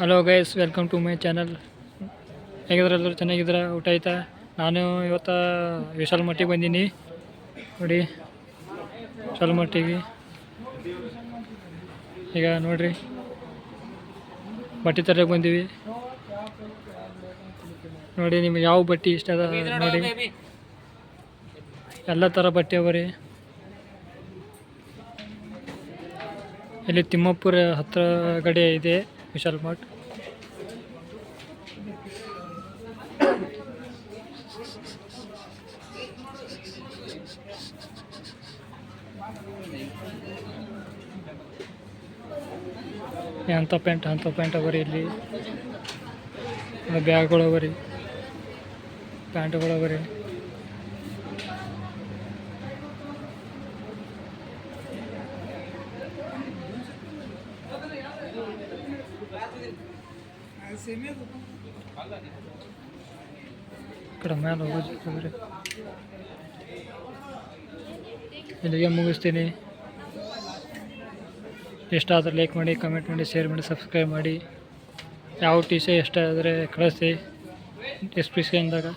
Hello guys, welcome to my channel. ಹೇಗಿದ್ರೆ ಎಲ್ಲರೂ ಚೆನ್ನಾಗಿದ್ರೆ? ಊಟ ಆಯ್ತಾ? ನಾನು ಇವತ್ತು ವಿಶಾಲ್ ಮಟ್ಟಿಗೆ ಬಂದೀನಿ ನೋಡಿ. ವಿಶಾಲ್ ಮಟ್ಟಿಗೆ ಈಗ ನೋಡ್ರಿ ಬಟ್ಟೆ ತರಕ್ಕೆ ಬಂದೀವಿ ನೋಡಿ. ನಿಮ್ಗೆ ಯಾವ ಬಟ್ಟೆ ಇಷ್ಟ ಅದ ನೋಡಿ, ಎಲ್ಲ ಥರ ಬಟ್ಟೆ ಅವ ರೀ. ಇಲ್ಲಿ ತಿಮ್ಮಾಪುರ ಹತ್ರ ಗಡೆ ಇದೆ ವಿಶಾಲ್ ಮಾರ್ಟ್. ಅಂಥ ಪ್ಯಾಂಟ್ ಅವ ರೀ. ಇಲ್ಲಿ ಬ್ಯಾಗ್ಗಳು ಅವ ರೀ, ಪ್ಯಾಂಟ್ಗಳು ಅವ ರೀ. ఇక్కడ ಮೇಲೆ ಹೋಗೋದು. ಇಲ್ಲಿಗೆ ಮುಗಿಸ್ತೀನಿ. ಇಷ್ಟ ಆದರೆ ಲೈಕ್ ಮಾಡಿ, ಕಮೆಂಟ್ ಮಾಡಿ, ಶೇರ್ ಮಾಡಿ, ಸಬ್ಸ್ಕ್ರೈಬ್ ಮಾಡಿ. ಯಾವ ಟಿ ಶರ್ಟ್ ಇಷ್ಟ ಆದರೆ ಕಳಿಸಿ ಡಿಸ್ಕ್ರಿಪ್ಷನ್ದಾಗ.